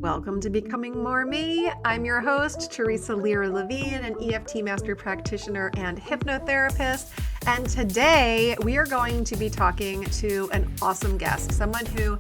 Welcome to Becoming More Me. I'm your host, Teresa Lear Levine, an EFT master practitioner and hypnotherapist. And today we are going to be talking to an awesome guest, someone who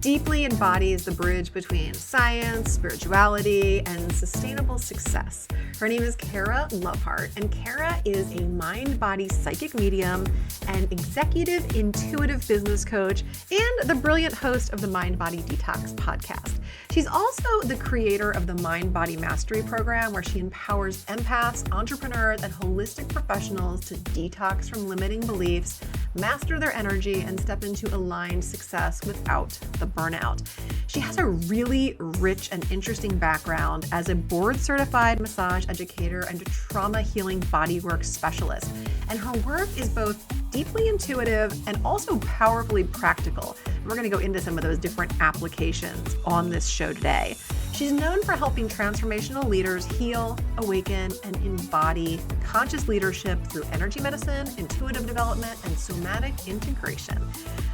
deeply embodies the bridge between science, spirituality, and sustainable success. Her name is Kara Lovehart, and Kara is a mind-body psychic medium and executive intuitive business coach and the brilliant host of the Mind Body Detox podcast. She's also the creator of the Mind Body Mastery program, where she empowers empaths, entrepreneurs, and holistic professionals to detox from limiting beliefs, master their energy, and step into aligned success without the burnout. She has a really rich and interesting background as a board-certified massage educator and a trauma healing bodywork specialist. And her work is both deeply intuitive and also powerfully practical. We're going to go into some of those different applications on this show today. She's known for helping transformational leaders heal, awaken, and embody conscious leadership through energy medicine, intuitive development, and somatic integration.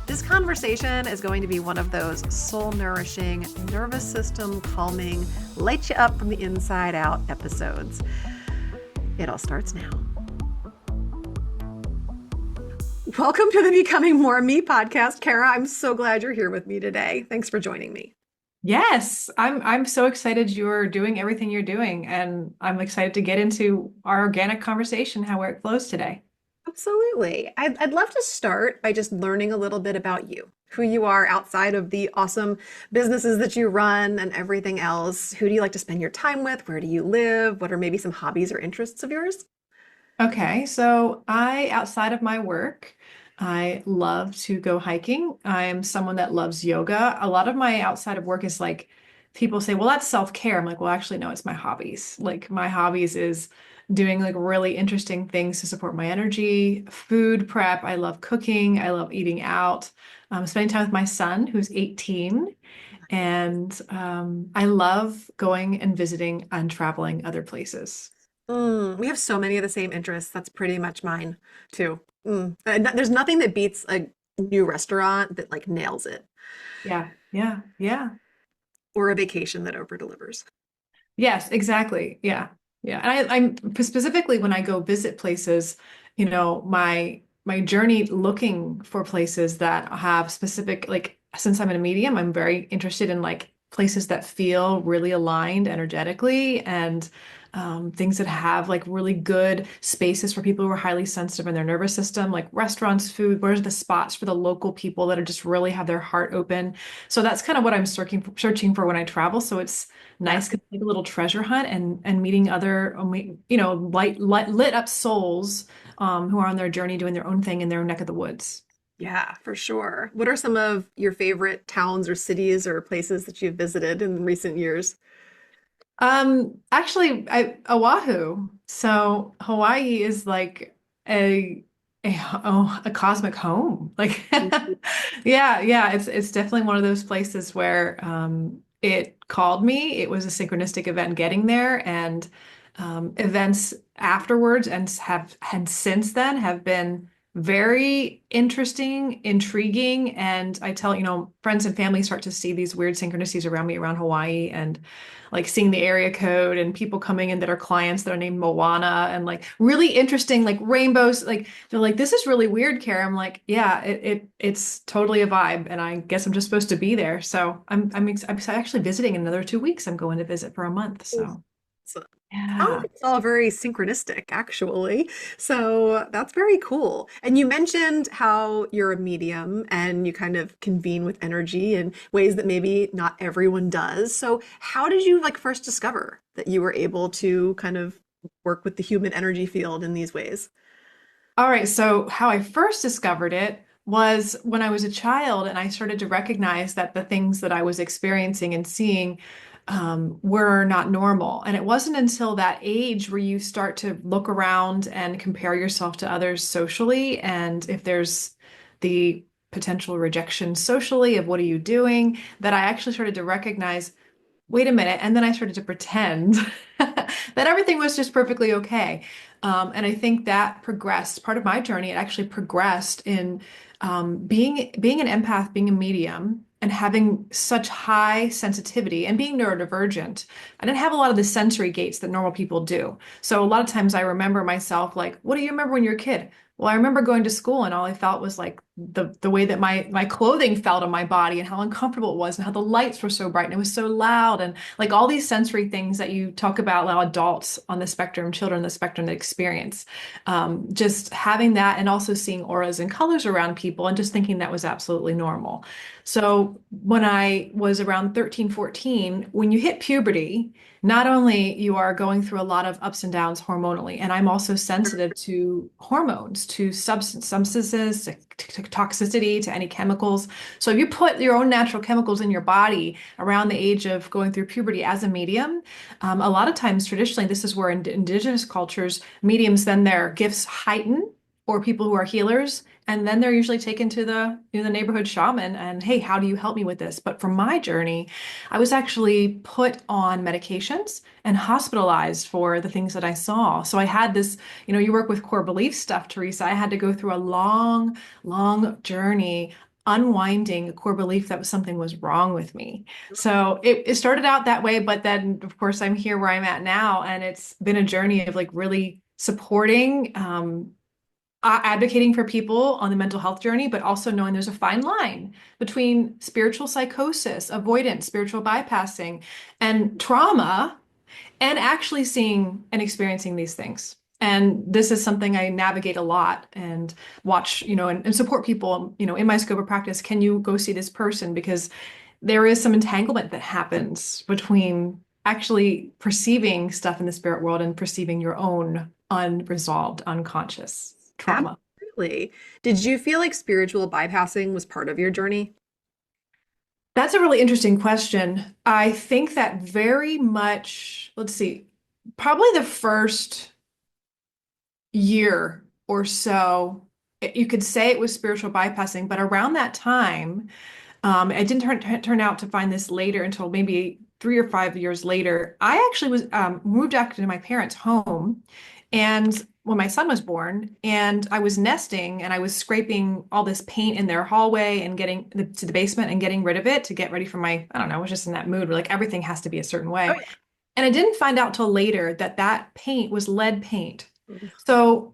This conversation is going to be one of those soul-nourishing, nervous system calming, light you up from the inside out episodes. It all starts now. Welcome to the Becoming More Me podcast, Kara. I'm so glad you're here with me today. Thanks for joining me. Yes, I'm so excited you're doing everything you're doing, and I'm excited to get into our organic conversation, how it flows today. Absolutely. I'd love to start by just learning a little bit about you, who you are outside of the awesome businesses that you run and everything else. Who do you like to spend your time with? Where do you live? What are maybe some hobbies or interests of yours? Okay, so outside of my work, I love to go hiking. I am someone that loves yoga. A lot of my outside of work is like people say, well, that's self-care. I'm like, well, actually, no, it's my hobbies. Like my hobbies is doing like really interesting things to support my energy, food prep. I love cooking. I love eating out. Spending time with my son, who's 18. And I love going and visiting and traveling other places. We have so many of the same interests. That's pretty much mine too. There's nothing that beats a new restaurant that like nails it, Yeah, yeah, yeah. or a vacation that over delivers. Yes, exactly. Yeah. Yeah. And I'm specifically when I go visit places, my journey looking for places that have specific, like, since I'm in a medium, I'm very interested in like places that feel really aligned energetically and things that have like really good spaces for people who are highly sensitive in their nervous system, like restaurants, food, where's the spots for the local people that are just really have their heart open. So that's kind of what I'm searching for when I travel. So it's Yeah. nice, like a little treasure hunt and meeting other, lit up souls who are on their journey doing their own thing in their neck of the woods. Yeah, for sure. What are some of your favorite towns or cities or places that you've visited in recent years? Actually, Oahu. So Hawaii is like a a cosmic home. Like, yeah, yeah. It's definitely one of those places where it called me. It was a synchronistic event getting there, and events afterwards and since then have been very interesting, intriguing, and I tell, friends and family start to see these weird synchronicities around me around Hawaii and like seeing the area code and people coming in that are clients that are named Moana and like really interesting like rainbows. Like they're like, this is really weird, Kara. I'm like, yeah, it's totally a vibe, and I guess I'm just supposed to be there. So I'm actually visiting in another 2 weeks. I'm going to visit for a month. So So, sounds yeah. like it's all very synchronistic, actually. So that's very cool. And you mentioned how you're a medium and you kind of convene with energy in ways that maybe not everyone does. So how did you like first discover that you were able to kind of work with the human energy field in these ways? All right. So how I first discovered it was when I was a child and I started to recognize that the things that I was experiencing and seeing were not normal. And it wasn't until that age where you start to look around and compare yourself to others socially. And if there's the potential rejection socially of what are you doing, that I actually started to recognize, wait a minute. And then I started to pretend that everything was just perfectly okay. And I think that progressed. Part of my journey, it actually progressed in being an empath, being a medium, and having such high sensitivity and being neurodivergent, I didn't have a lot of the sensory gates that normal people do. So a lot of times I remember myself like, what do you remember when you were a kid? Well, I remember going to school and all I felt was like the way that my clothing felt on my body and how uncomfortable it was and how the lights were so bright and it was so loud and like all these sensory things that you talk about now adults on the spectrum, children on the spectrum that experience. Just having that and also seeing auras and colors around people and just thinking that was absolutely normal. So when I was around 13, 14, when you hit puberty, not only you are going through a lot of ups and downs hormonally, and I'm also sensitive to hormones, to substances, to toxicity, to any chemicals. So if you put your own natural chemicals in your body around the age of going through puberty as a medium, a lot of times traditionally, this is where in indigenous cultures, mediums then their gifts heighten, or people who are healers. And then they're usually taken to the neighborhood shaman and, hey, how do you help me with this? But for my journey, I was actually put on medications and hospitalized for the things that I saw. So I had this, you work with core belief stuff, Teresa. I had to go through a long, long journey unwinding a core belief that was something was wrong with me. So it started out that way, but then of course I'm here where I'm at now, and it's been a journey of like really supporting, advocating for people on the mental health journey, but also knowing there's a fine line between spiritual psychosis, avoidance, spiritual bypassing, and trauma, and actually seeing and experiencing these things. And this is something I navigate a lot and watch, and support people, in my scope of practice. Can you go see this person? Because there is some entanglement that happens between actually perceiving stuff in the spirit world and perceiving your own unresolved, unconscious trauma. Absolutely. Did you feel like spiritual bypassing was part of your journey? That's a really interesting question. I think that very much, let's see, probably the first year or so, you could say it was spiritual bypassing, but around that time, I didn't turn out to find this later until maybe 3 or 5 years later. I actually was moved back to my parents' home, and when my son was born, and I was nesting, and I was scraping all this paint in their hallway and getting to the basement and getting rid of it to get ready for my, I don't know, I was just in that mood where like everything has to be a certain Oh, way. And I didn't find out till later that that paint was lead paint. yeah. So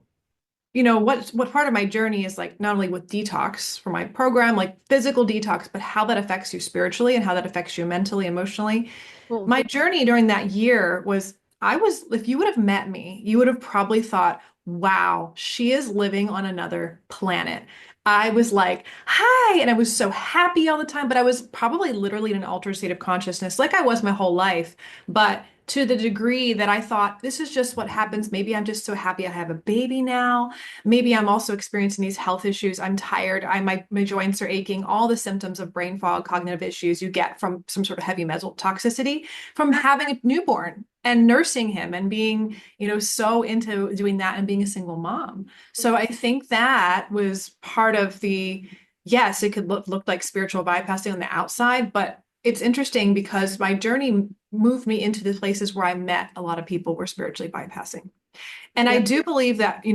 what part of my journey is like not only with detox for my program, like physical detox, but how that affects you spiritually and how that affects you mentally, emotionally. Cool. My journey during that year was, if you would have met me, you would have probably thought, wow, she is living on another planet. I was like, hi, and I was so happy all the time, but I was probably literally in an altered state of consciousness, like I was my whole life. But to the degree that I thought, this is just what happens. Maybe I'm just so happy I have a baby now. Maybe I'm also experiencing these health issues. I'm tired. My joints are aching. All the symptoms of brain fog, cognitive issues you get from some sort of heavy metal toxicity from having a newborn and nursing him and being, so into doing that and being a single mom. So I think that was part of yes, it could look like spiritual bypassing on the outside, but it's interesting because my journey moved me into the places where I met a lot of people were spiritually bypassing. And I Yeah, do believe that,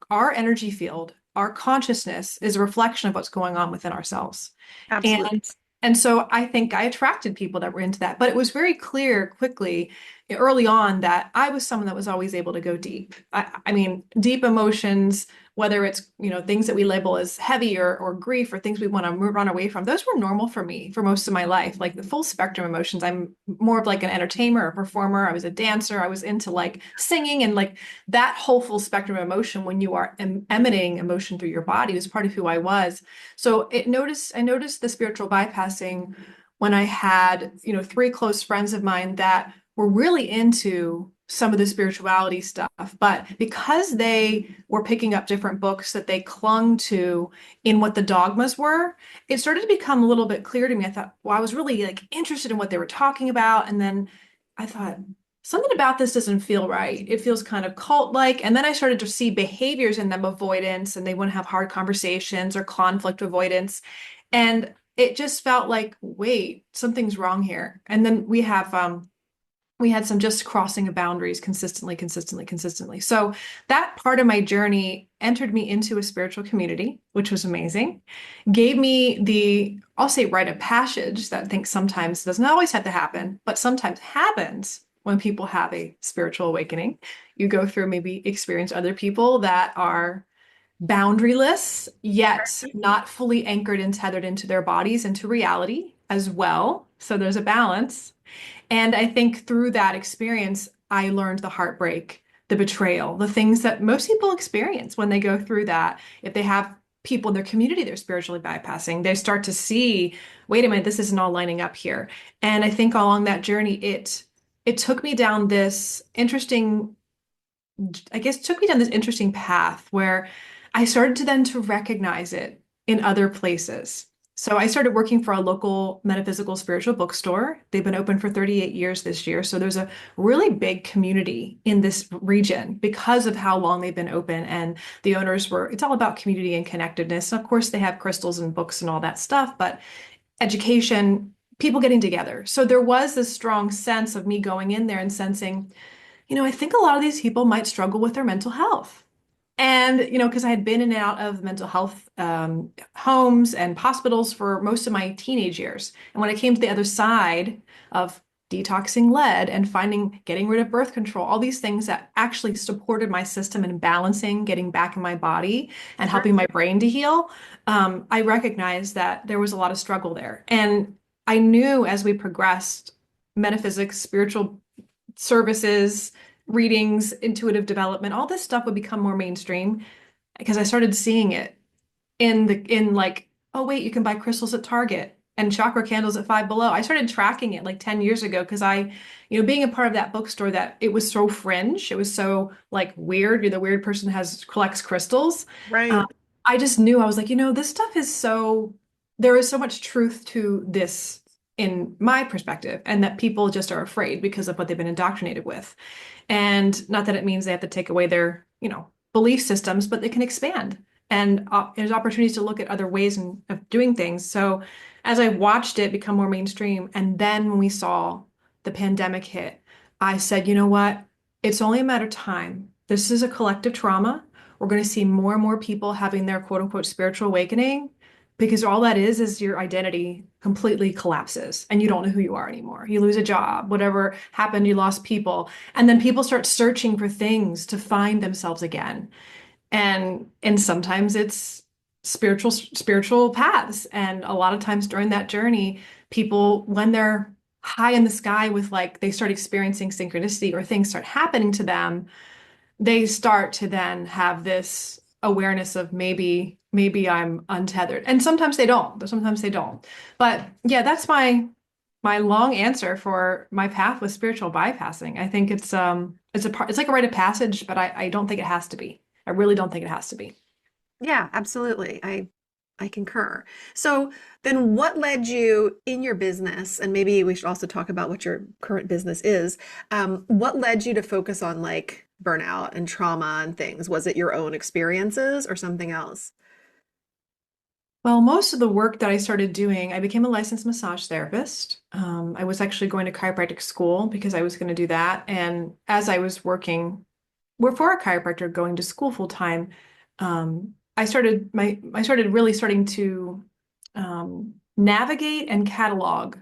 our energy field, our consciousness is a reflection of what's going on within ourselves. absolutely. And so I think I attracted people that were into that. But it was very clear quickly early on that I was someone that was always able to go deep. I mean, deep emotions, whether it's, things that we label as heavy or grief or things we want to run away from, those were normal for me for most of my life. Like the full spectrum emotions. I'm more of like an entertainer, a performer. I was a dancer. I was into like singing and like that whole full spectrum of emotion when you are emanating emotion through your body was part of who I was. So I noticed the spiritual bypassing when I had, three close friends of mine that were really into some of the spirituality stuff. But because they were picking up different books that they clung to in what the dogmas were, it started to become a little bit clear to me. I thought, well, I was really like interested in what they were talking about. And then I thought, something about this doesn't feel right. It feels kind of cult-like. And then I started to see behaviors in them, avoidance, and they wouldn't have hard conversations or conflict avoidance. And it just felt like, wait, something's wrong here. And then we have we had some just crossing of boundaries consistently, consistently, consistently. So that part of my journey entered me into a spiritual community, which was amazing. Gave me the, I'll say, rite of passage that I think sometimes doesn't always have to happen, but sometimes happens when people have a spiritual awakening. You go through, maybe experience other people that are boundaryless, yet not fully anchored and tethered into their bodies, into reality as well. So there's a balance. And I think through that experience, I learned the heartbreak, the betrayal, the things that most people experience when they go through that. If they have people in their community they're spiritually bypassing, they start to see, wait a minute, this isn't all lining up here. And I think along that journey, it took me down this interesting, I guess, took me down this interesting path where I started to then to recognize it in other places. So I started working for a local metaphysical spiritual bookstore. They've been open for 38 years this year. So there's a really big community in this region because of how long they've been open. And the owners were, it's all about community and connectedness. Of course, they have crystals and books and all that stuff, but education, people getting together. So there was this strong sense of me going in there and sensing, I think a lot of these people might struggle with their mental health. And, because I had been in and out of mental health homes and hospitals for most of my teenage years. And when I came to the other side of detoxing lead and getting rid of birth control, all these things that actually supported my system and balancing, getting back in my body and helping my brain to heal, I recognized that there was a lot of struggle there. And I knew as we progressed, metaphysics, spiritual services, readings, intuitive development, all this stuff would become more mainstream because I started seeing it in like, oh wait, you can buy crystals at Target and chakra candles at Five Below. I started tracking it like 10 years ago because being a part of that bookstore, that it was so fringe, it was so like weird. You're the weird person collects crystals. Right. I just knew, I was like, this stuff is there is so much truth to this in my perspective, and that people just are afraid because of what they've been indoctrinated with. And not that it means they have to take away their, belief systems, but they can expand. And there's opportunities to look at other ways of doing things. So as I watched it become more mainstream, and then when we saw the pandemic hit, I said, you know what? It's only a matter of time. This is a collective trauma. We're going to see more and more people having their quote unquote spiritual awakening, because all that is your identity completely collapses and you don't know who you are anymore. You lose a job, whatever happened, you lost people. And then people start searching for things to find themselves again. And sometimes it's spiritual paths. And a lot of times during that journey, people, when they're high in the sky with like they start experiencing synchronicity or things start happening to them, they start to then have this awareness of maybe I'm untethered. And sometimes they don't, but sometimes they don't. But yeah, that's my long answer for my path with spiritual bypassing. I think it's like a rite of passage, but I don't think it has to be. I really don't think it has to be. Yeah, absolutely. I concur. So then what led you in your business, and maybe we should also talk about what your current business is. What led you to focus on like burnout and trauma and things? Was it your own experiences or something else? Well, most of the work that I started doing, I became a licensed massage therapist. I was actually going to chiropractic school because I was going to do that. And as I was working for a chiropractor, going to school full time, I started really starting to navigate and catalog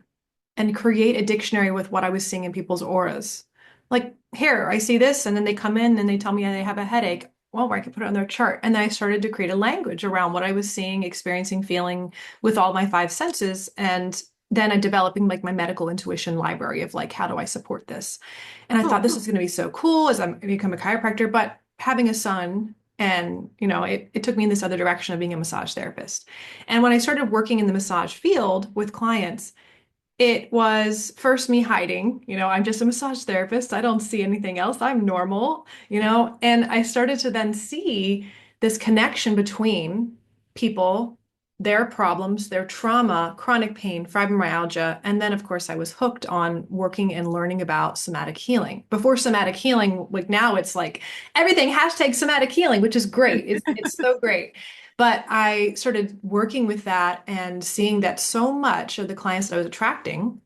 and create a dictionary with what I was seeing in people's auras. Like, here, I see this, and then they come in and they tell me they have a headache. Well, I could put it on their chart. And then I started to create a language around what I was seeing, experiencing, feeling with all my five senses. And then I'm developing like my medical intuition library of like, how do I support this? And I thought Oh, this is going to be so cool as I become a chiropractor. But having a son, and it took me in this other direction of being a massage therapist. And when I started working in the massage field with clients, it was first me hiding, I'm just a massage therapist. I don't see anything else. I'm normal, and I started to then see this connection between people, their problems, their trauma, chronic pain, fibromyalgia. And then, of course, I was hooked on working and learning about somatic healing. Before somatic healing, like now it's like everything hashtag somatic healing, which is great. It's so great. But I started working with that and seeing that so much of the clients that I was attracting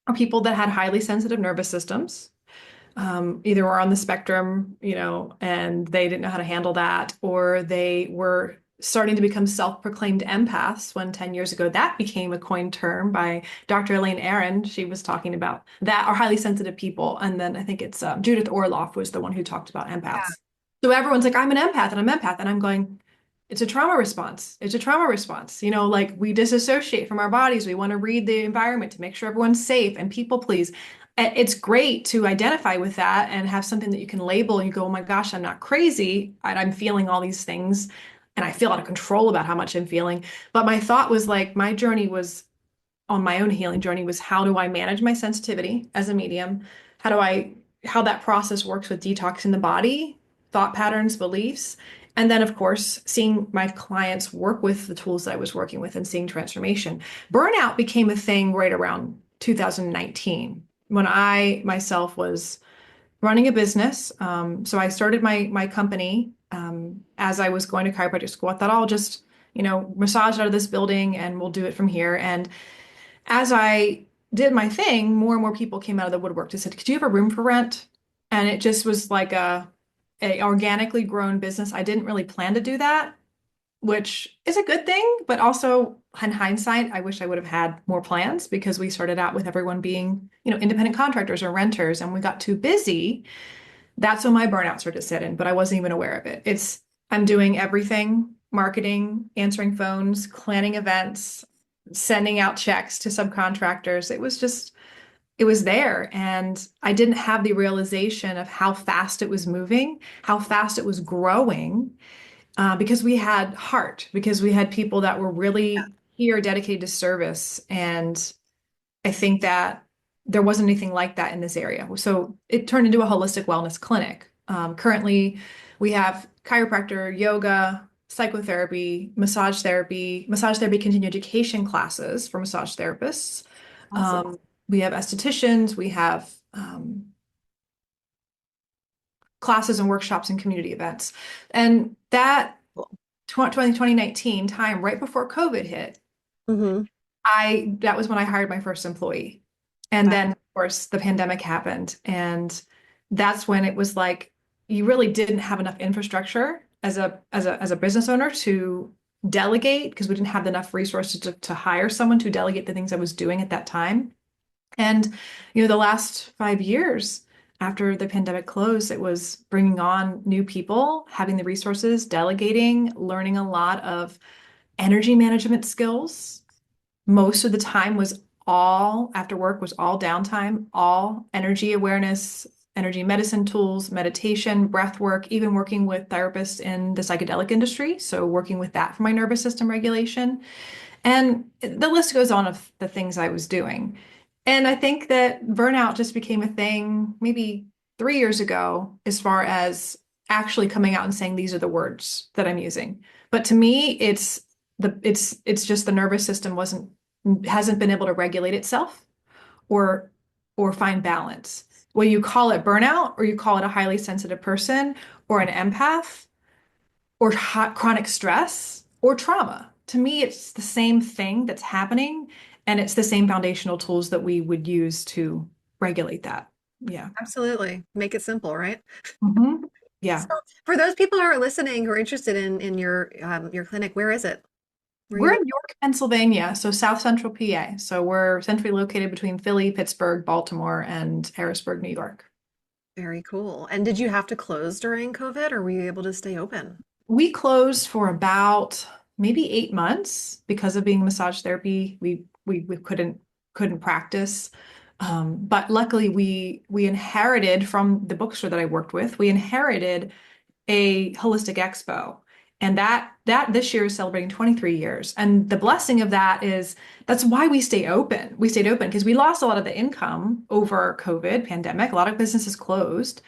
are people that had highly sensitive nervous systems, either were on the spectrum, and they didn't know how to handle that, or they were starting to become self-proclaimed empaths when 10 years ago that became a coined term by Dr. Elaine Aron. She was talking about that, or highly sensitive people. And then I think it's Judith Orloff was the one who talked about Yeah. empaths. So everyone's like, I'm an empath and I'm empath. And I'm going, it's a trauma response. It's a trauma response. Like we disassociate from our bodies. We want to read the environment to make sure everyone's safe and people please. It's great to identify with that and have something that you can label. You go, oh my gosh, I'm not crazy. I'm feeling all these things and I feel out of control about how much I'm feeling. But my thought was like, my journey was on my own healing journey was how do I manage my sensitivity as a medium? How that process works with detoxing the body, thought patterns, beliefs. And then, of course, seeing my clients work with the tools that I was working with and seeing transformation. Burnout became a thing right around 2019 when I myself was running a business. So I started my company as I was going to chiropractic school. I thought I'll just, massage out of this building and we'll do it from here. And as I did my thing, more and more people came out of the woodwork to said, "Could you have a room for rent?" And it just was like a organically grown business. I didn't really plan to do that, which is a good thing, but also in hindsight, I wish I would have had more plans because we started out with everyone being, independent contractors or renters, and we got too busy. That's when my burnout started to set in, but I wasn't even aware of it. I'm doing everything, marketing, answering phones, planning events, sending out checks to subcontractors. It was there. And I didn't have the realization of how fast it was moving, how fast it was growing, because we had heart, because we had people that were really here dedicated to service. And I think that there wasn't anything like that in this area. So it turned into a holistic wellness clinic. Currently, we have chiropractor, yoga, psychotherapy, massage therapy continuing education classes for massage therapists. Awesome. We have estheticians, we have classes and workshops and community events. And that 2019 time, right before COVID hit, Mm-hmm. that was when I hired my first employee. And Wow. then, of course, the pandemic happened. And that's when it was like you really didn't have enough infrastructure as a business owner to delegate because we didn't have enough resources to hire someone to delegate the things I was doing at that time. And, the last 5 years after the pandemic closed, it was bringing on new people, having the resources, delegating, learning a lot of energy management skills. Most of the time was all after work was all downtime, all energy awareness, energy medicine tools, meditation, breath work, even working with therapists in the psychedelic industry. So working with that for my nervous system regulation. And the list goes on of the things I was doing. And I think that burnout just became a thing maybe 3 years ago, as far as actually coming out and saying these are the words that I'm using. But to me, it's just the nervous system hasn't been able to regulate itself or find balance. Whether you call it burnout or you call it a highly sensitive person or an empath or chronic stress or trauma. To me, it's the same thing that's happening, and it's the same foundational tools that we would use to regulate that. Yeah. Absolutely. Make it simple, right? hmm So Yeah. for those people who are listening who are interested in your clinic, where is it? Where are you We're in York, Pennsylvania, so South Central PA. So we're centrally located between Philly, Pittsburgh, Baltimore, and Harrisburg, New York. Very cool. And did you have to close during COVID or were you able to stay open? We closed for about maybe 8 months because of being massage therapy. We couldn't practice. But luckily we inherited from the bookstore that I worked with, we inherited a holistic expo. And that this year is celebrating 23 years. And the blessing of that is that's why we stay open. We stayed open because we lost a lot of the income over COVID pandemic. A lot of businesses closed.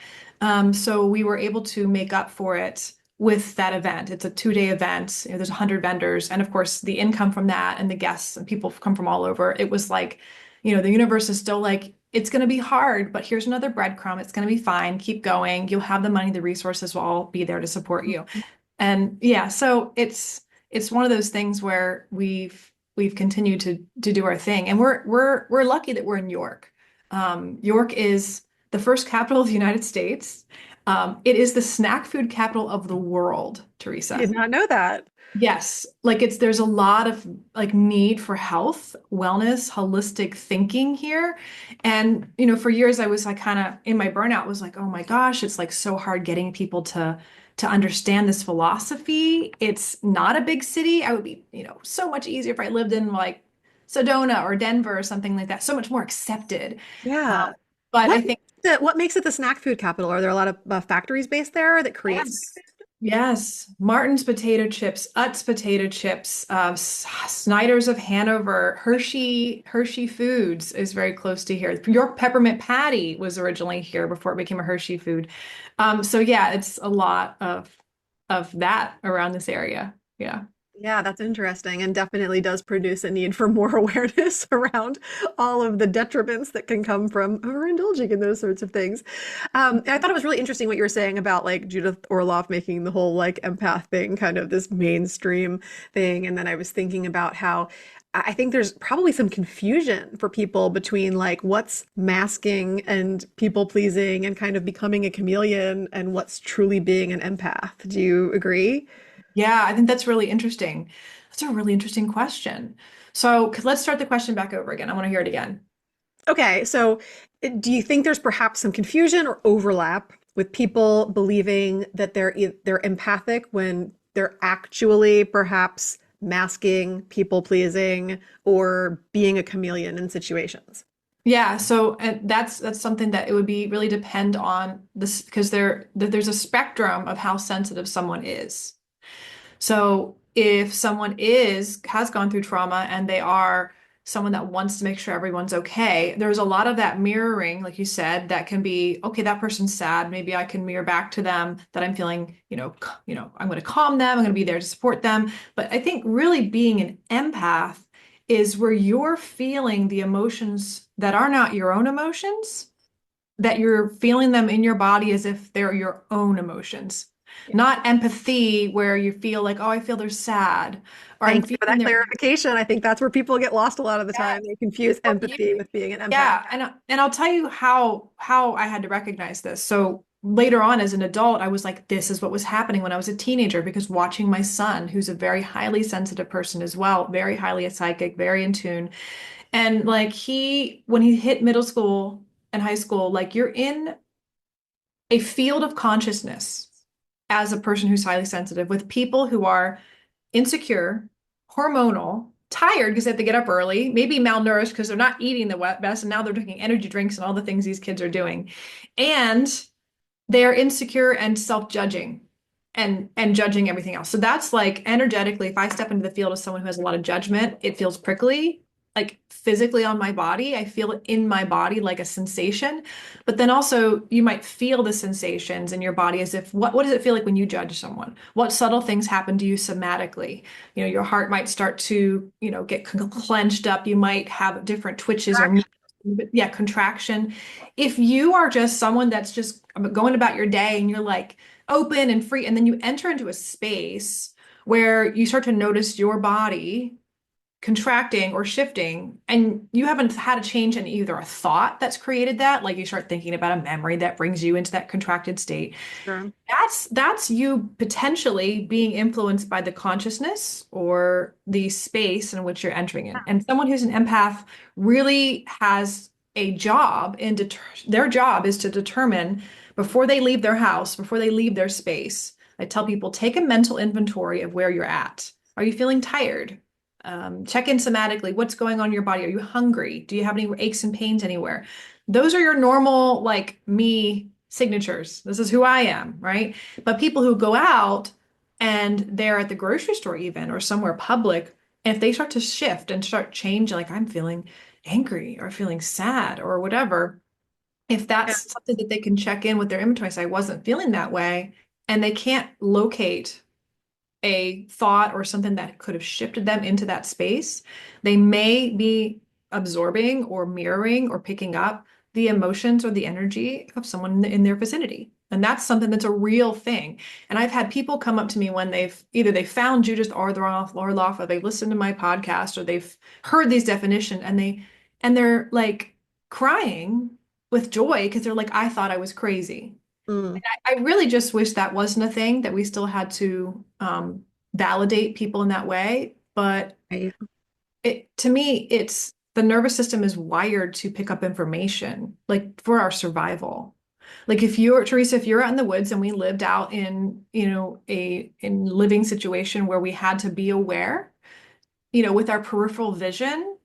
So we were able to make up for it with that event. It's a 2-day event. There's 100 vendors. And of course, the income from that and the guests and people come from all over. It was like, the universe is still like, it's going to be hard, but here's another breadcrumb. It's going to be fine. Keep going. You'll have the money, the resources will all be there to support you. And yeah, so it's one of those things where we've continued to do our thing. And we're lucky that we're in York. York is the first capital of the United States. It is the snack food capital of the world, I did Teresa. not know that. Yes, like there's a lot of like need for health, wellness, holistic thinking here. And for years I was like kind of in my burnout was like, oh my gosh, it's like so hard getting people to understand this philosophy. It's not a big city. I would be, so much easier if I lived in like Sedona or Denver or something like that. So much more accepted. Yeah. But I What think what makes it the snack food capital? Are there a lot of factories based there that create snack yes. Yes, Martin's potato chips, Utz potato chips, Snyder's of Hanover, Hershey Foods is very close to here. York Peppermint Patty was originally here before it became a Hershey food. So yeah, it's a lot of that around this area. Yeah. Yeah, that's interesting and definitely does produce a need for more awareness around all of the detriments that can come from overindulging in those sorts of things. And I thought it was really interesting what you were saying about like Judith Orloff making the whole like empath thing kind of this mainstream thing. And then I was thinking about how I think there's probably some confusion for people between like what's masking and people pleasing and kind of becoming a chameleon and what's truly being an empath. Do you agree? Yeah, I think that's really interesting. That's a really interesting question. So let's start the question back over again. I want to hear it again. Okay, so do you think there's perhaps some confusion or overlap with people believing that they're empathic when they're actually perhaps masking, people pleasing, or being a chameleon in situations? Yeah, so and that's something that it would be really depend on this because there's a spectrum of how sensitive someone is. So if someone has gone through trauma and they are someone that wants to make sure everyone's okay, there's a lot of that mirroring, like you said, that can be, okay, that person's sad. Maybe I can mirror back to them that I'm feeling, I'm going to calm them. I'm going to be there to support them. But I think really being an empath is where you're feeling the emotions that are not your own emotions, that you're feeling them in your body as if they're your own emotions. Yeah. Not empathy where you feel like, oh, I feel they're sad, or I'm Thank you for feeling that their clarification. I think that's where people get lost a lot of the time. They confuse empathy with being an empath. yeah, and I'll tell you how I had to recognize this. So later on as an adult, I was like, this is what was happening when I was a teenager because watching my son, who's a very highly sensitive person as well, very highly a psychic, very in tune. And like when he hit middle school and high school, like you're in a field of consciousness as a person who's highly sensitive with people who are insecure, hormonal, tired because they have to get up early, maybe malnourished because they're not eating the best, and now they're drinking energy drinks and all the things these kids are doing. And they're insecure and self-judging and judging everything else. So that's like energetically, if I step into the field of someone who has a lot of judgment, it feels prickly, like physically on my body. I feel it in my body like a sensation. But then also you might feel the sensations in your body as if what does it feel like when you judge someone? What subtle things happen to you somatically? Your heart might start to, get clenched up. You might have different twitches or yeah, contraction. If you are just someone that's just going about your day and you're like open and free, and then you enter into a space where you start to notice your body contracting or shifting, and you haven't had a change in either a thought that's created that, like you start thinking about a memory that brings you into that contracted state. Sure. That's you potentially being influenced by the consciousness or the space in which you're entering in. And someone who's an empath really has a job, and their job is to determine before they leave their house, before they leave their space. I tell people, take a mental inventory of where you're at. Are you feeling tired? Check in somatically. What's going on in your body? Are you hungry? Do you have any aches and pains anywhere? Those are your normal, like me signatures. This is who I am, right? But people who go out and they're at the grocery store even or somewhere public, and if they start to shift and start changing, like I'm feeling angry or feeling sad or whatever, if Yeah. that's something that they can check in with their inventory, say I wasn't feeling that way, and they can't locate a thought or something that could have shifted them into that space, they may be absorbing or mirroring or picking up the emotions or the energy of someone in their vicinity. And that's something that's a real thing. And I've had people come up to me when they found Judith Orloff, or they listened to my podcast, or they've heard these definitions, and they're like crying with joy because they're like, I thought I was crazy. Mm, I really just wish that wasn't a thing, that we still had to validate people in that way. But right. to me, it's the nervous system is wired to pick up information, like for our survival. Like if you're, Teresa, if you're out in the woods and we lived out in, in living situation where we had to be aware, with our peripheral vision,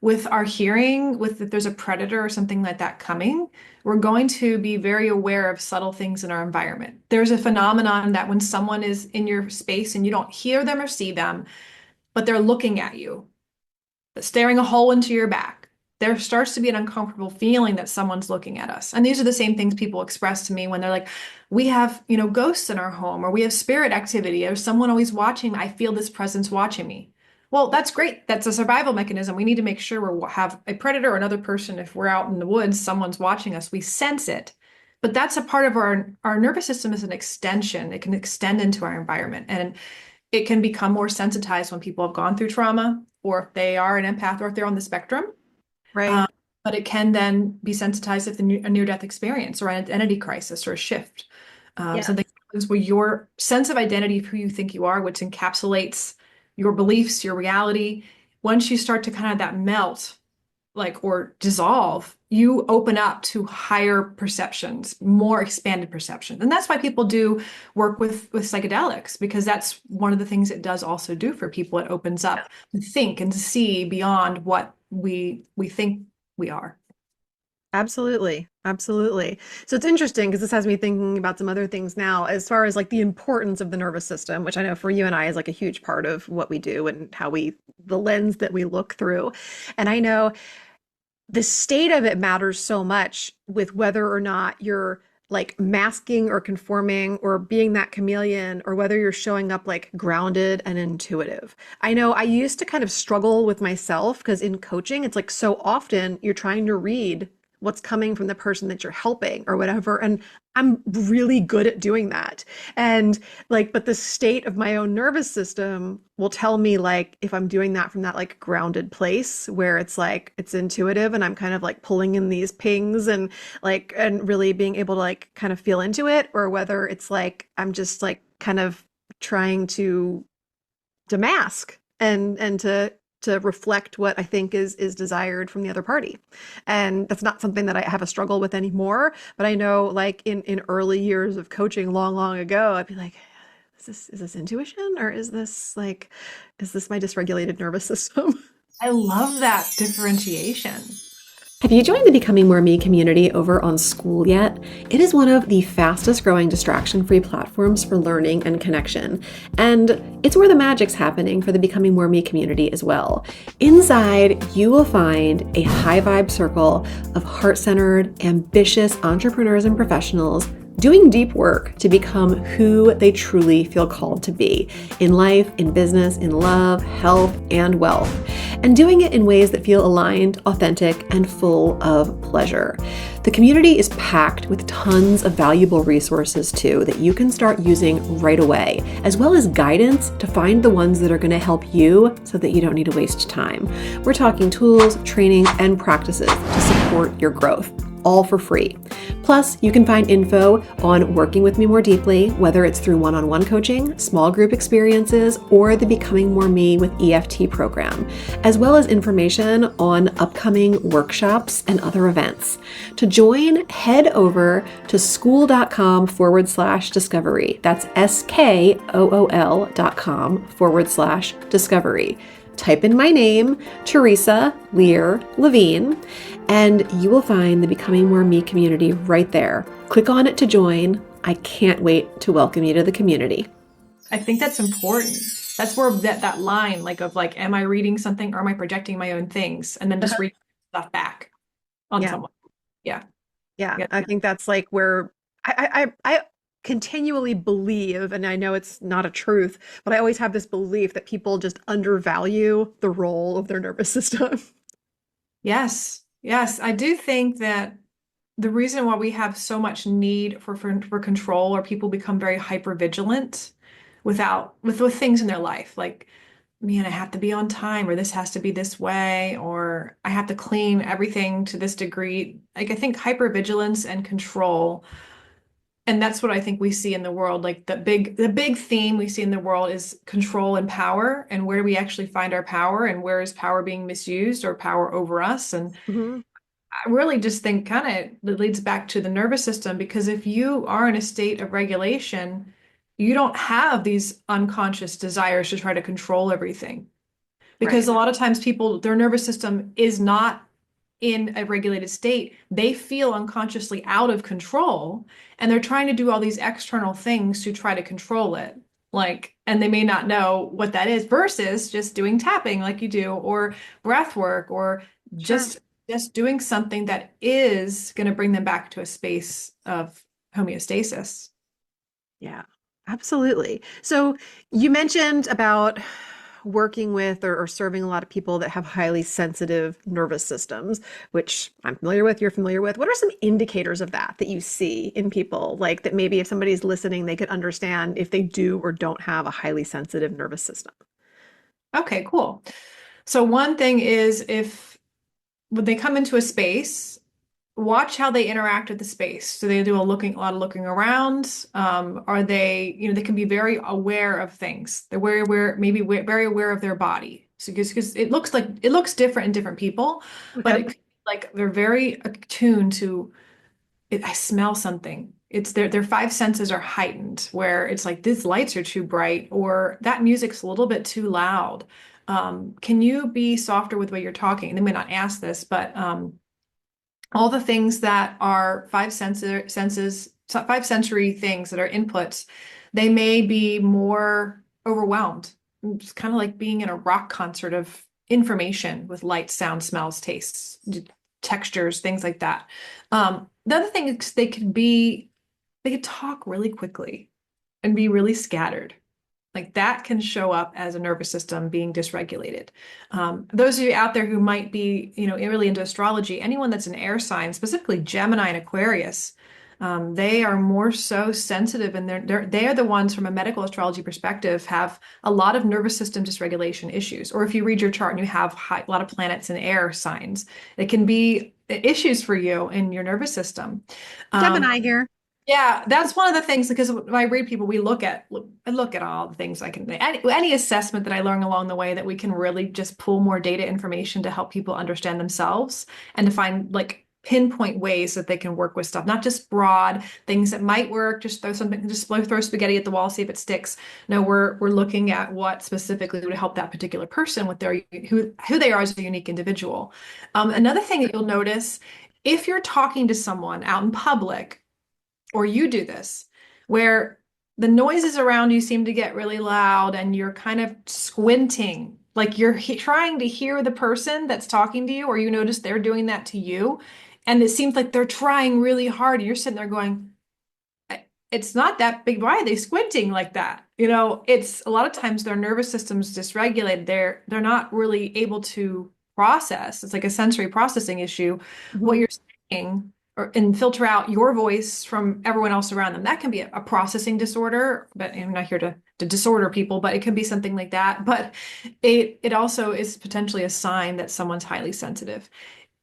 with our hearing, with if there's a predator or something like that coming, we're going to be very aware of subtle things in our environment. There's a phenomenon that when someone is in your space and you don't hear them or see them, but they're looking at you, staring a hole into your back, there starts to be an uncomfortable feeling that someone's looking at us. And these are the same things people express to me when they're like, we have, ghosts in our home, or we have spirit activity, or someone always watching. I feel this presence watching me. Well, that's great. That's a survival mechanism. We need to make sure we have a predator or another person. If we're out in the woods, someone's watching us, we sense it. But that's a part of our nervous system is an extension. It can extend into our environment. And it can become more sensitized when people have gone through trauma, or if they are an empath, or if they're on the spectrum. Right. Um, but it can then be sensitized if a near-death experience or an identity crisis or a shift. Yeah. Something happens where your sense of identity of who you think you are, which encapsulates your beliefs, your reality, once you start to kind of that melt, like, or dissolve, you open up to higher perceptions, more expanded perception. And that's why people do work with psychedelics, because that's one of the things it does also do for people. It opens up to think and to see beyond what we think we are. Absolutely. Absolutely. So it's interesting because this has me thinking about some other things now, as far as like the importance of the nervous system, which I know for you and I is like a huge part of what we do and the lens that we look through. And I know the state of it matters so much with whether or not you're like masking or conforming or being that chameleon, or whether you're showing up like grounded and intuitive. I know I used to kind of struggle with myself because in coaching, it's like so often you're trying to read what's coming from the person that you're helping or whatever. And I'm really good at doing that. And like, but the state of my own nervous system will tell me like if I'm doing that from that like grounded place where it's like it's intuitive and I'm kind of like pulling in these pings and like and really being able to like kind of feel into it, or whether it's like I'm just like kind of trying to mask and to reflect what I think is desired from the other party. And that's not something that I have a struggle with anymore. But I know like in early years of coaching long ago, I'd be like, is this intuition, or is this my dysregulated nervous system? I love that differentiation. Have you joined the Becoming More Me community over on School yet? It is one of the fastest growing distraction-free platforms for learning and connection. And it's where the magic's happening for the Becoming More Me community as well. Inside, you will find a high vibe circle of heart-centered, ambitious entrepreneurs and professionals doing deep work to become who they truly feel called to be in life, in business, in love, health, and wealth, and doing it in ways that feel aligned, authentic, and full of pleasure. The community is packed with tons of valuable resources too that you can start using right away, as well as guidance to find the ones that are going to help you so that you don't need to waste time. We're talking tools, training, and practices to support your growth, all for free. Plus, you can find info on working with me more deeply, whether it's through one-on-one coaching, small group experiences, or the Becoming More Me with EFT program, as well as information on upcoming workshops and other events. To join, head over to school.com/discovery. That's SKOOL.com/discovery. Type in my name, Teresa Lear Levine, and you will find the Becoming More Me community right there. Click on it to join. I can't wait to welcome you to the community. I think that's important. That's where that line, like, of like, am I reading something or am I projecting my own things? And then just read stuff back on someone. Yeah. I think that's like where I continually believe, and I know it's not a truth, but I always have this belief that people just undervalue the role of their nervous system. Yes. I do think that the reason why we have so much need for control, or people become very hyper vigilant with things in their life, like, man, I have to be on time, or this has to be this way, or I have to clean everything to this degree. Like, I think hypervigilance and control, and that's what I think we see in the world. Like, the big theme we see in the world is control and power, and where do we actually find our power, and where is power being misused, or power over us. And Hmm. I really just think kind of leads back to the nervous system, because if you are in a state of regulation, you don't have these unconscious desires to try to control everything. Because Right. a lot of times people, their nervous system is not in a regulated state. They feel unconsciously out of control, and they're trying to do all these external things to try to control it. Like, and they may not know what that is versus just doing tapping like you do, or breath work, or Sure. just doing something that is going to bring them back to a space of homeostasis. Yeah, absolutely. So you mentioned about working with or serving a lot of people that have highly sensitive nervous systems, which I'm familiar with, you're familiar with. What are some indicators of that you see in people? Like that maybe if somebody's listening, they could understand if they do or don't have a highly sensitive nervous system. Okay, cool. So one thing is, if when they come into a space, watch how they interact with the space. Do they do a lot of looking around? Are they, they can be very aware of things. They're very aware, maybe very aware of their body. So because it looks different in different people, but Okay. like they're very attuned to it. I smell something. It's their five senses are heightened, where it's like these lights are too bright, or that music's a little bit too loud. Can you be softer with the way you're talking? And they may not ask this, but all the things that are five sensory things that are inputs, they may be more overwhelmed. It's kind of like being in a rock concert of information with light, sound, smells, tastes, textures, things like that. The other thing is they could talk really quickly and be really scattered. Like, that can show up as a nervous system being dysregulated. Those of you out there who might be, really into astrology, anyone that's an air sign, specifically Gemini and Aquarius, they are more so sensitive, and they are the ones, from a medical astrology perspective, have a lot of nervous system dysregulation issues. Or if you read your chart and you have a lot of planets in air signs, it can be issues for you in your nervous system. Um, Gemini here. yeah, that's one of the things, because when I read people, I look at all the things I can, any assessment that I learn along the way, that we can really just pull more data information to help people understand themselves, and to find, like, pinpoint ways that they can work with stuff, not just broad things that might work, just throw spaghetti at the wall, see if it sticks. No, we're looking at what specifically would help that particular person with their who they are as a unique individual. Another thing that you'll notice, if you're talking to someone out in public, or you do this, where the noises around you seem to get really loud, and you're kind of squinting, like you're trying to hear the person that's talking to you, or you notice they're doing that to you, and it seems like they're trying really hard, and you're sitting there going, it's not that big. Why are they squinting like that? It's a lot of times their nervous system's dysregulated. They're not really able to process. It's like a sensory processing issue, what Mhm. you're saying, and filter out your voice from everyone else around them. That can be a processing disorder, but I'm not here to disorder people, but it can be something like that. But it also is potentially a sign that someone's highly sensitive.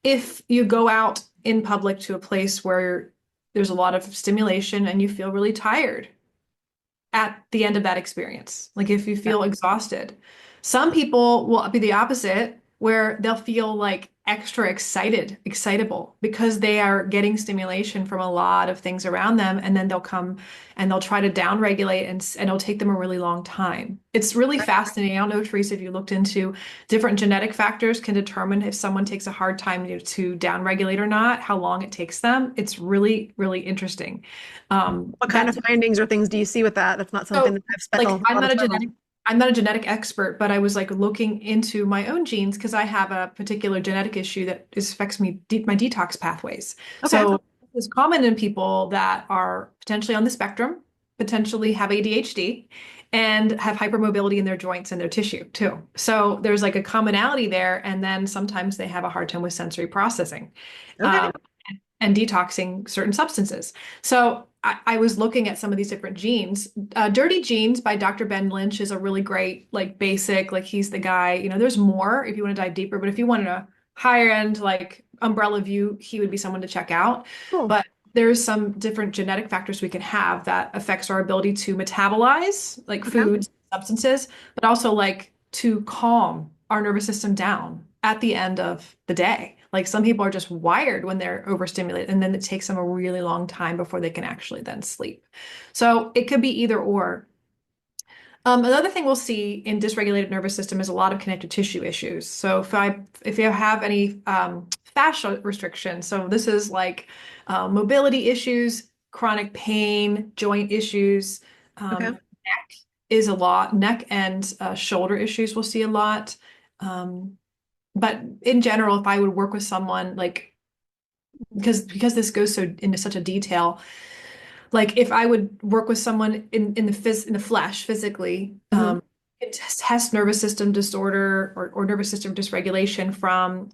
If you go out in public to a place where there's a lot of stimulation and you feel really tired at the end of that experience, like if you Yeah. feel exhausted, some people will be the opposite, where they'll feel like extra excitable, because they are getting stimulation from a lot of things around them, and then they'll come and they'll try to downregulate, and it'll take them a really long time. It's really Right. fascinating. I don't know, Teresa, if you looked into different genetic factors can determine if someone takes a hard time to downregulate or not, how long it takes them. It's really, really interesting. What kind of That findings or things do you see with that? That's not something so, that I've spent a like, lot of time on. I'm not a genetic expert, but I was like looking into my own genes, because I have a particular genetic issue that affects my detox pathways. Okay. So it's common in people that are potentially on the spectrum, potentially have ADHD, and have hypermobility in their joints and their tissue too. So there's like a commonality there, and then sometimes they have a hard time with sensory processing. Okay. Um, and detoxing certain substances. So I was looking at some of these different genes. Dirty Genes by Dr. Ben Lynch is a really great, like basic, like he's the guy, there's more if you want to dive deeper, but if you wanted a higher end, like umbrella view, he would be someone to check out. Cool. But there's some different genetic factors we can have that affects our ability to metabolize like Okay. foods, substances, but also like to calm our nervous system down at the end of the day. Like some people are just wired when they're overstimulated, and then it takes them a really long time before they can actually then sleep. So it could be either or. Another thing we'll see in dysregulated nervous system is a lot of connective tissue issues. So if you have any fascia restrictions, so this is like mobility issues, chronic pain, joint issues, Okay. neck is a lot. Neck and shoulder issues we'll see a lot. But in general, if I would work with someone like because this goes so into such a detail, like if I would work with someone in the flesh physically, Hmm. it test nervous system disorder or nervous system dysregulation from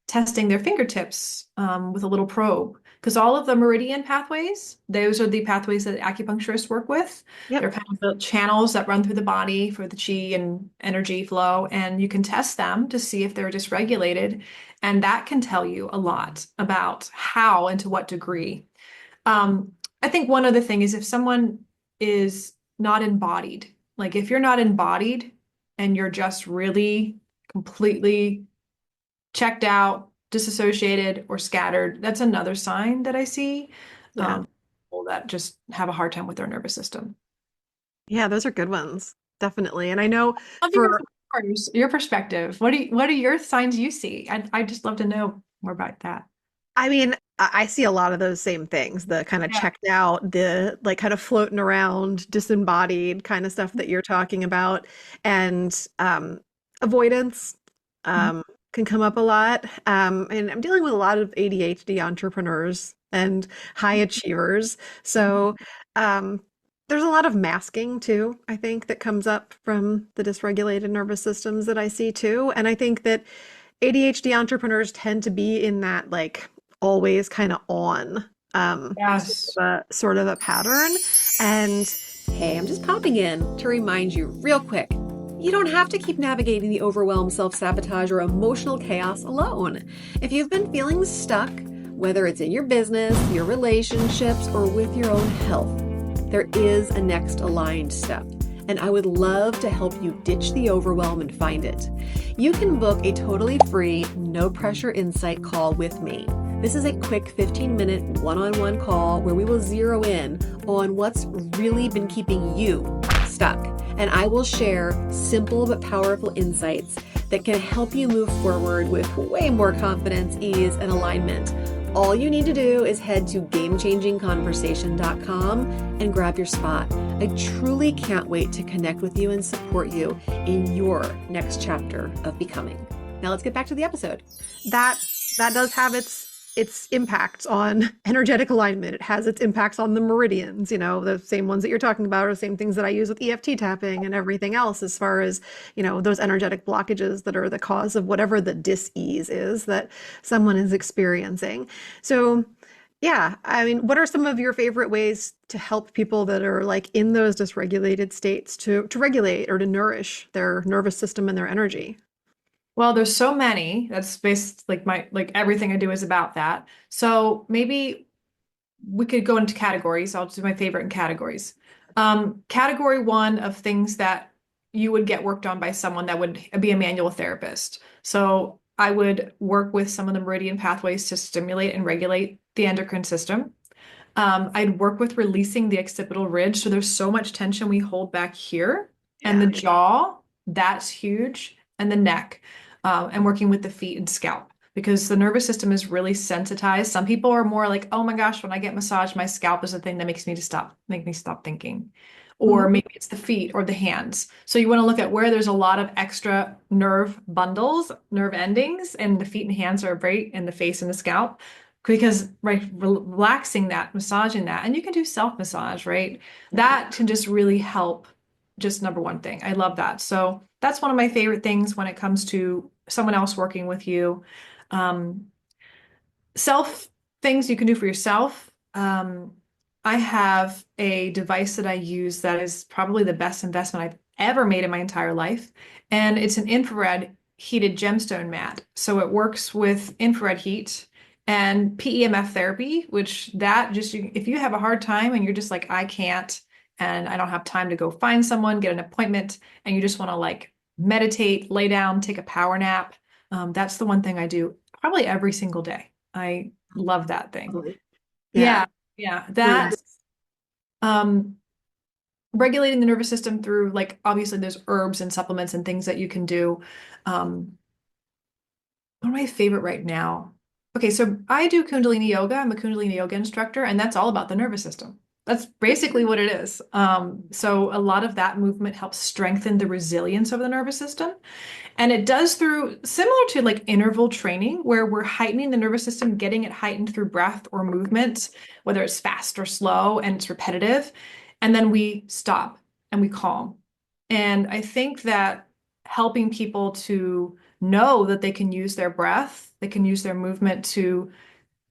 testing their fingertips with a little probe. Because all of the meridian pathways, those are the pathways that acupuncturists work with. They're Yep. kind of the channels that run through the body for the chi and energy flow, and you can test them to see if they're dysregulated, and that can tell you a lot about how and to what degree. Um, I think one other thing is if someone is not embodied, like if you're not embodied and you're just really completely checked out, disassociated, or scattered, that's another sign that I see. Yeah. People that just have a hard time with their nervous system. Yeah, those are good ones. Definitely. And I know Love to hear for, from your perspective. What are your signs you see? I just love to know more about that. I mean, I see a lot of those same things, the kind of Yeah. checked out, the like kind of floating around, disembodied kind of stuff that you're talking about. And avoidance Mhm. can come up a lot. And I'm dealing with a lot of ADHD entrepreneurs and high achievers. So um, there's a lot of masking too, I think, that comes up from the dysregulated nervous systems that I see too. And I think that ADHD entrepreneurs tend to be in that like always kind of on Yes. sort of a pattern. And hey, I'm just popping in to remind you real quick. You don't have to keep navigating the overwhelm, self-sabotage, or emotional chaos alone. If you've been feeling stuck, whether it's in your business, your relationships, or with your own health, there is a next aligned step. And I would love to help you ditch the overwhelm and find it. You can book a totally free, no pressure insight call with me. This is a quick 15-minute one-on-one call where we will zero in on what's really been keeping you stuck. And I will share simple but powerful insights that can help you move forward with way more confidence, ease, and alignment. All you need to do is head to gamechangingconversation.com and grab your spot. I truly can't wait to connect with you and support you in your next chapter of becoming. Now let's get back to the episode. That does have its impacts on energetic alignment. It has its impacts on the meridians, the same ones that you're talking about are the same things that I use with EFT tapping and everything else as far as, those energetic blockages that are the cause of whatever the dis-ease is that someone is experiencing. So, yeah, I mean, what are some of your favorite ways to help people that are like in those dysregulated states to regulate or to nourish their nervous system and their energy? Well, there's so many. That's based like everything I do is about that. So maybe we could go into categories. I'll do my favorite in categories. Category one of things that you would get worked on by someone that would be a manual therapist. So I would work with some of the meridian pathways to stimulate and regulate the endocrine system. I'd work with releasing the occipital ridge. So there's so much tension we hold back here, and Yeah. the jaw, that's huge, and the neck, and working with the feet and scalp because the nervous system is really sensitized. Some people are more like, oh my gosh, when I get massaged, my scalp is the thing that make me stop thinking. Or Mhm. maybe it's the feet or the hands. So you want to look at where there's a lot of extra nerve bundles, nerve endings, and the feet and hands are great, and the face and the scalp because right, relaxing that, massaging that, and you can do self massage, right? That can just really help. Just number one thing. I love that. So that's one of my favorite things when it comes to someone else working with you. Um, self things you can do for yourself. I have a device that I use that is probably the best investment I've ever made in my entire life. And it's an infrared heated gemstone mat. So it works with infrared heat and PEMF therapy, which that just, if you have a hard time and you're just like, I can't, and I don't have time to go find someone, get an appointment, and you just want to like meditate, lay down, take a power nap. That's the one thing I do probably every single day. I love that thing. Totally. Yeah. Yeah, yeah. Really That nice. um regulating the nervous system through like obviously there's herbs and supplements and things that you can do. Um One of my favorite right now. Okay, so I do Kundalini yoga. I'm a Kundalini yoga instructor, and that's all about the nervous system. That's basically what it is. So a lot of that movement helps strengthen the resilience of the nervous system. And it does through similar to like interval training, where we're heightening the nervous system, getting it heightened through breath or movement, whether it's fast or slow and it's repetitive. And then we stop and we calm. And I think that helping people to know that they can use their breath, they can use their movement to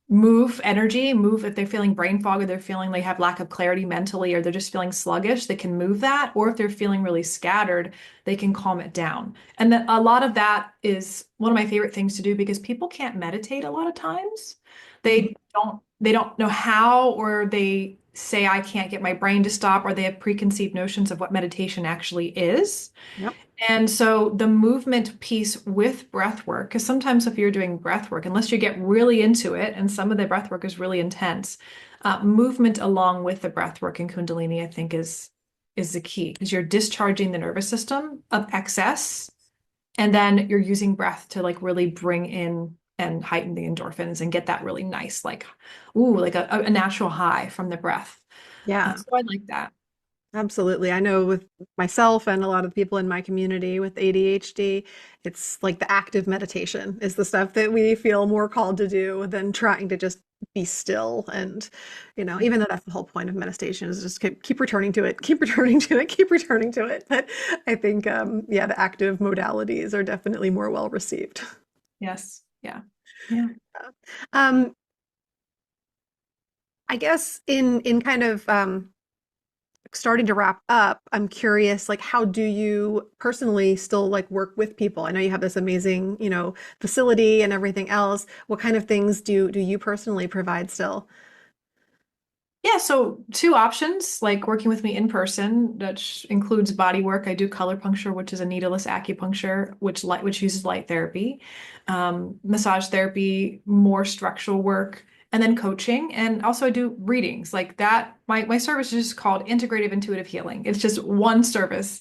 move energy, move if they're feeling brain fog or they're feeling they have lack of clarity mentally or they're just feeling sluggish, they can move that. Or if they're feeling really scattered, they can calm it down. And that a lot of that is one of my favorite things to do because people can't meditate a lot of times. Mhm. They don't know how, or they say, I can't get my brain to stop, or they have preconceived notions of what meditation actually is. Yep. And so the movement piece with breath work, because sometimes if you're doing breath work, unless you get really into it, and some of the breath work is really intense, movement along with the breath work in Kundalini, I think is the key because you're discharging the nervous system of excess, and then you're using breath to like really bring in and heighten the endorphins and get that really nice, like, ooh, like a natural high from the breath. Yeah. So I like that. Absolutely. I know with myself and a lot of people in my community with ADHD, it's like the active meditation is the stuff that we feel more called to do than trying to just be still. And, even though that's the whole point of meditation is just keep returning to it, keep returning to it, keep returning to it. But I think, yeah, the active modalities are definitely more well received. Yes. Yeah. Yeah. Um, I guess in kind of starting to wrap up, I'm curious, like, how do you personally still like work with people? I know you have this amazing, facility and everything else. What kind of things do you personally provide still? Yeah, so two options, like working with me in person, which includes body work. I do color puncture, which is a needleless acupuncture, which uses light therapy, massage therapy, more structural work, and then coaching. And also I do readings like that. My service is just called Integrative Intuitive Healing. It's just one service.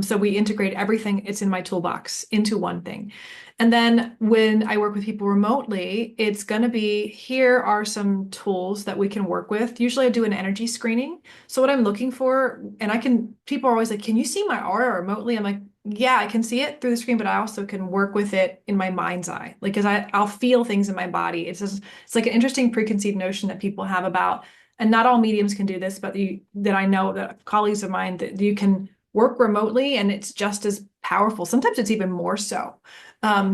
So we integrate everything, it's in my toolbox into one thing. And then when I work with people remotely, it's going to be here are some tools that we can work with. Usually I do an energy screening. So what I'm looking for, and people are always like, can you see my aura remotely? I'm like, yeah, I can see it through the screen, but I also can work with it in my mind's eye. Like, because I'll feel things in my body. It's like an interesting preconceived notion that people have about, and not all mediums can do this, but that I know that colleagues of mine that you can work remotely and it's just as powerful. Sometimes it's even more so.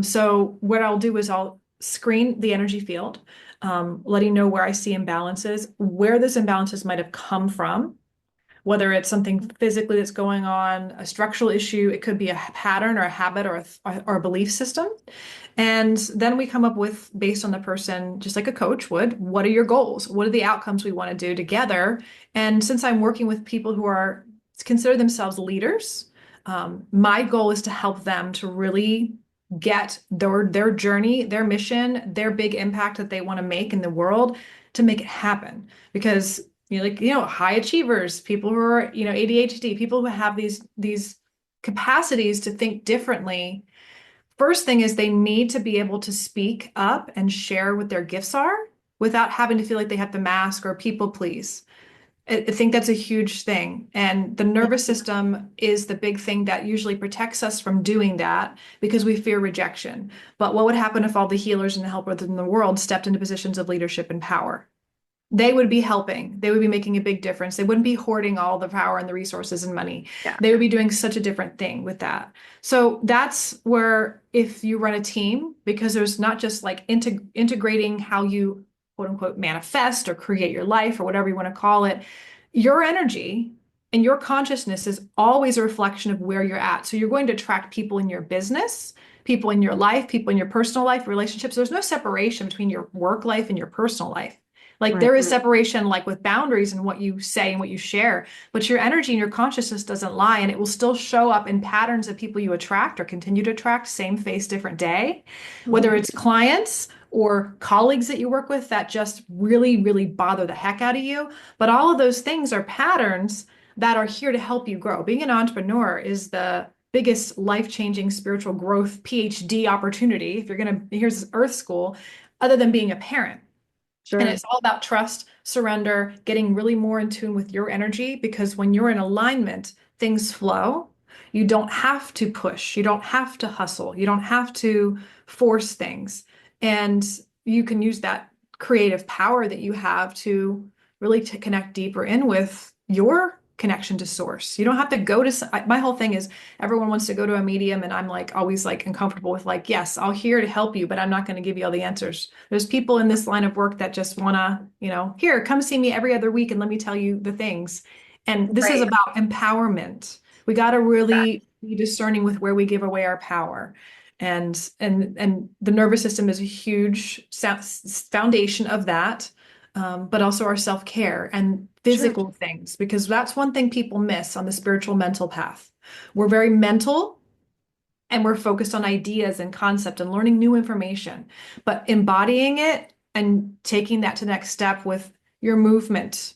So what I'll do is I'll screen the energy field, letting know where I see imbalances, where those imbalances might have come from, whether it's something physically that's going on, a structural issue, it could be a pattern or a habit or a belief system. And then we come up with, based on the person, just like a coach would, what are your goals? What are the outcomes we want to do together? And since I'm working with people who are consider themselves leaders, my goal is to help them to really get their journey, their mission, their big impact that they want to make in the world to make it happen. Because high achievers, people who are, ADHD, people who have these capacities to think differently. First thing is they need to be able to speak up and share what their gifts are without having to feel like they have to mask or people please. I think that's a huge thing. And the nervous system is the big thing that usually protects us from doing that because we fear rejection. But what would happen if all the healers and helpers in the world stepped into positions of leadership and power? They would be helping. They would be making a big difference. They wouldn't be hoarding all the power and the resources and money. Yeah. They would be doing such a different thing with that. So that's where if you run a team, because there's not just like integrating how you quote unquote manifest or create your life or whatever you want to call it, your energy and your consciousness is always a reflection of where you're at. So you're going to attract people in your business, people in your life, people in your personal life, relationships. There's no separation between your work life and your personal life. Like Right. there is separation, like with boundaries and what you say and what you share, but your energy and your consciousness doesn't lie, and it will still show up in patterns of people you attract or continue to attract, same face, different day, whether Mhm. it's clients or colleagues that you work with that just really, really bother the heck out of you. But all of those things are patterns that are here to help you grow. Being an entrepreneur is the biggest life-changing spiritual growth PhD opportunity. If you're going to, here's Earth School, other than being a parent. And Sure. it's all about trust, surrender, getting really more in tune with your energy, because when you're in alignment, things flow. You don't have to push, you don't have to hustle, you don't have to force things. And you can use that creative power that you have to really to connect deeper in with your connection to source. You don't have to go to my whole thing is everyone wants to go to a medium, and I'm like always like uncomfortable with like, yes, I'll here to help you, but I'm not going to give you all the answers. There's people in this line of work that just want to, here, come see me every other week and let me tell you the things. And this is Right. about empowerment. We got to really be discerning with where we give away our power. And the nervous system is a huge foundation of that, but also our self-care and Sure. physical things, because that's one thing people miss on the spiritual mental path. We're very mental and we're focused on ideas and concept and learning new information, but embodying it and taking that to the next step with your movement,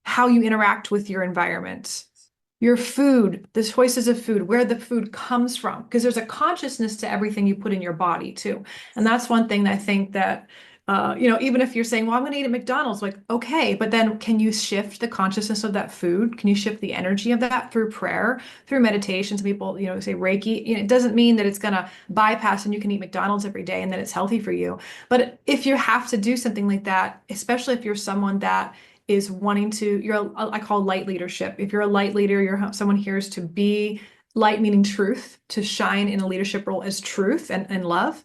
how you interact with your environment, your food, the choices of food, where the food comes from, because there's a consciousness to everything you put in your body too. And that's one thing that I think that, even if you're saying, well, I'm going to eat at McDonald's, like, okay, but then can you shift the consciousness of that food? Can you shift the energy of that through prayer, through meditation? Some people, say Reiki, it doesn't mean that it's going to bypass and you can eat McDonald's every day and then it's healthy for you. But if you have to do something like that, especially if you're someone that is wanting to, I call light leadership. If you're a light leader, you're someone here is to be light, meaning truth, to shine in a leadership role as truth and love.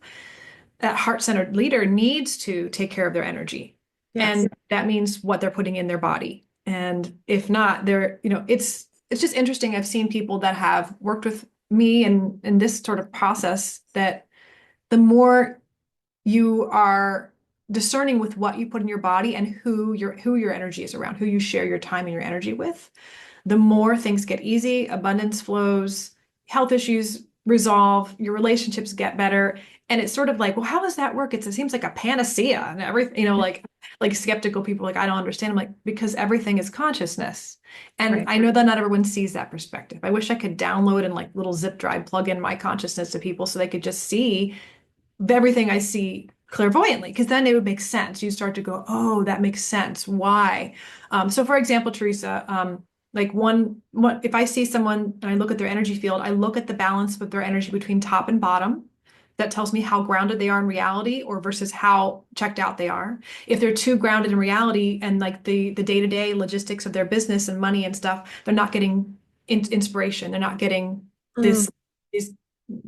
That heart-centered leader needs to take care of their energy. Yes. And that means what they're putting in their body. And if not, it's just interesting. I've seen people that have worked with me and in this sort of process that the more you are discerning with what you put in your body and who your energy is around, who you share your time and your energy with, the more things get easy, abundance flows, health issues resolve, your relationships get better. And it's sort of like, well, how does that work? It seems like a panacea and everything, like skeptical people, like, I don't understand. I'm like, because everything is consciousness. And Right. I know that not everyone sees that perspective. I wish I could download and like little zip drive plug in my consciousness to people so they could just see everything I see clairvoyantly, because then it would make sense. You start to go, oh, that makes sense. Why? So for example, Teresa, like if I see someone and I look at their energy field, I look at the balance of their energy between top and bottom. That tells me how grounded they are in reality or versus how checked out they are. If they're too grounded in reality and like the day-to-day logistics of their business and money and stuff, they're not getting inspiration. They're not getting Mm. this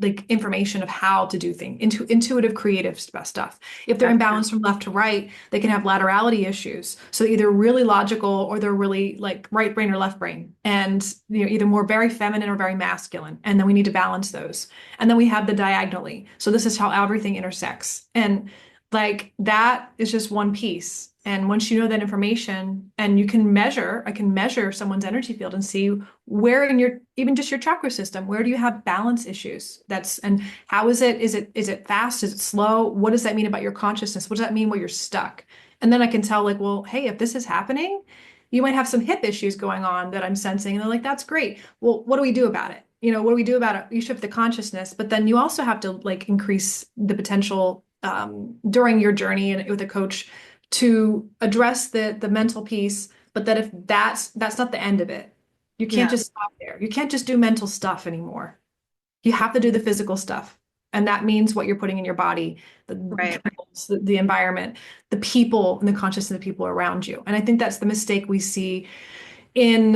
like information of how to do things, intuitive, creative stuff. If they're Gotcha. imbalanced from left to right, they can have laterality issues. So either really logical or they're really like right brain or left brain, and either more very feminine or very masculine. And then we need to balance those. And then we have the diagonally. So this is how everything intersects. And like that is just one piece. And once you know that information and I can measure someone's energy field and see where in even just your chakra system, where do you have balance issues? And how is it fast? Is it slow? What does that mean about your consciousness? What does that mean where you're stuck? And then I can tell like, well, hey, if this is happening, you might have some hip issues going on that I'm sensing. And they're like, that's great. Well, what do we do about it? What do we do about it? You shift the consciousness, but then you also have to like increase the potential during your journey and with a coach to address the mental piece, but that if that's not the end of it. You can't Yeah. just stop there. You can't just do mental stuff anymore. You have to do the physical stuff. And that means what you're putting in your body, the Right. chemicals, the environment, the people, and the consciousness of the people around you. And I think that's the mistake we see in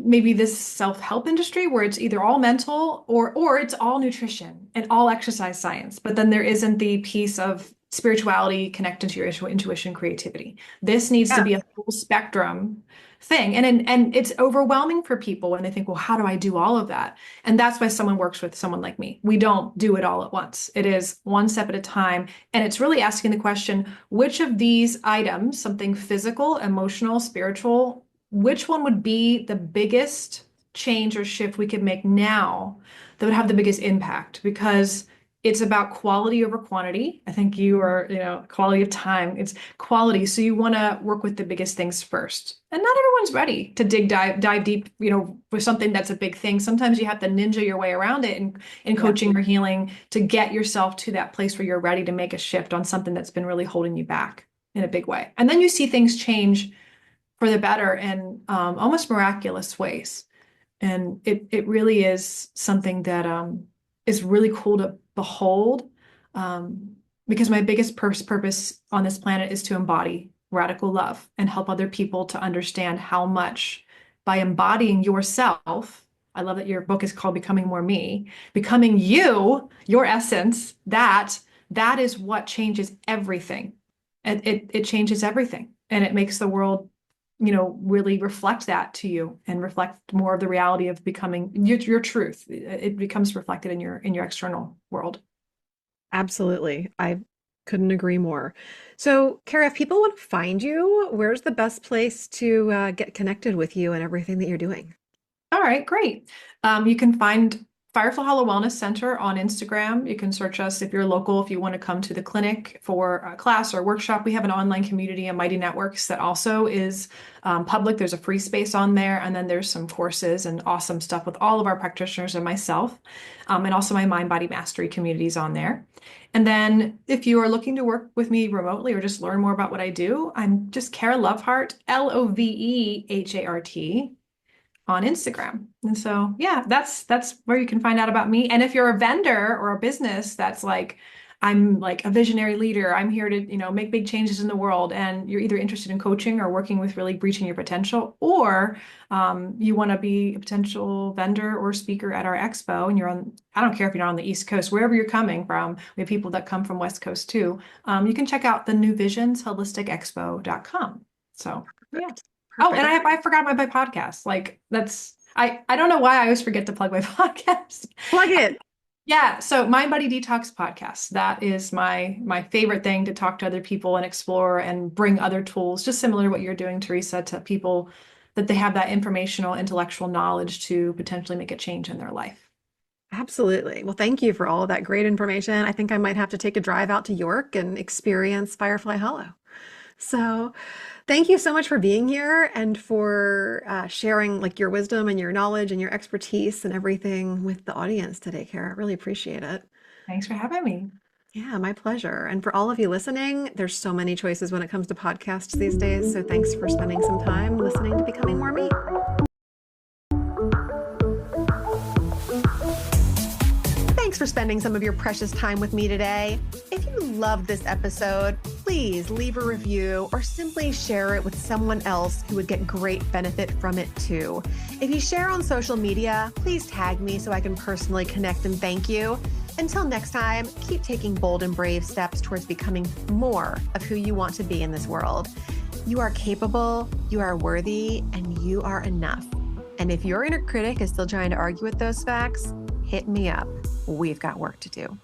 maybe this self-help industry where it's either all mental or it's all nutrition and all exercise science. But then there isn't the piece of spirituality, connect into your intuition, creativity. This needs to Yeah. be a full spectrum thing. And it's overwhelming for people when they think, well, how do I do all of that? And that's why someone works with someone like me. We don't do it all at once. It is one step at a time. And it's really asking the question, which of these items, something physical, emotional, spiritual, which one would be the biggest change or shift we could make now that would have the biggest impact? Because it's about quality over quantity. I think you are, quality of time. It's quality. So you want to work with the biggest things first. And not everyone's ready to dive deep, with something that's a big thing. Sometimes you have to ninja your way around it in coaching or healing to get yourself to that place where you're ready to make a shift on something that's been really holding you back in a big way. And then you see things change for the better in almost miraculous ways. And it really is something that is really cool to behold, because my biggest purpose on this planet is to embody radical love and help other people to understand how much, by embodying yourself, I love that your book is called Becoming More Me, becoming you, your essence, that is what changes everything. It changes everything, and it makes the world really reflect that to you and reflect more of the reality of becoming your truth. It becomes reflected in your external world. Absolutely. I couldn't agree more. So, Kara, if people want to find you, where's the best place to get connected with you and everything that you're doing? All right, great. You can find Firefly Hollow Wellness Center on Instagram. You can search us if you're local, if you want to come to the clinic for a class or workshop. We have an online community on Mighty Networks that also is public. There's a free space on there. And then there's some courses and awesome stuff with all of our practitioners and myself. And also my Mind Body Mastery communities on there. And then if you are looking to work with me remotely or just learn more about what I do, I'm just Kara Lovehart, Lovehart on Instagram. And so, yeah, that's where you can find out about me. And if you're a vendor or a business that's like, I'm like a visionary leader, I'm here to, make big changes in the world, and you're either interested in coaching or working with really reaching your potential, or you want to be a potential vendor or speaker at our expo, and I don't care if you're not on the East Coast, wherever you're coming from, we have people that come from West Coast too. You can check out the New Visions holisticexpo.com. So, yeah. Oh, and I forgot my podcast. Like I don't know why I always forget to plug my podcast. Plug it. Yeah. So Mind Body Detox podcast. That is my favorite thing, to talk to other people and explore and bring other tools, just similar to what you're doing, Teresa, to people that they have that informational, intellectual knowledge to potentially make a change in their life. Absolutely. Well, thank you for all of that great information. I think I might have to take a drive out to York and experience Firefly Hollow. So thank you so much for being here and for sharing like your wisdom and your knowledge and your expertise and everything with the audience today, Kara. I really appreciate it. Thanks for having me. Yeah, my pleasure. And for all of you listening, there's so many choices when it comes to podcasts these days. So thanks for spending some time listening to Becoming More Me. Thanks for spending some of your precious time with me today. If you loved this episode, please leave a review or simply share it with someone else who would get great benefit from it too. If you share on social media, please tag me so I can personally connect and thank you. Until next time, keep taking bold and brave steps towards becoming more of who you want to be in this world. You are capable, you are worthy, and you are enough. And if your inner critic is still trying to argue with those facts, hit me up. We've got work to do.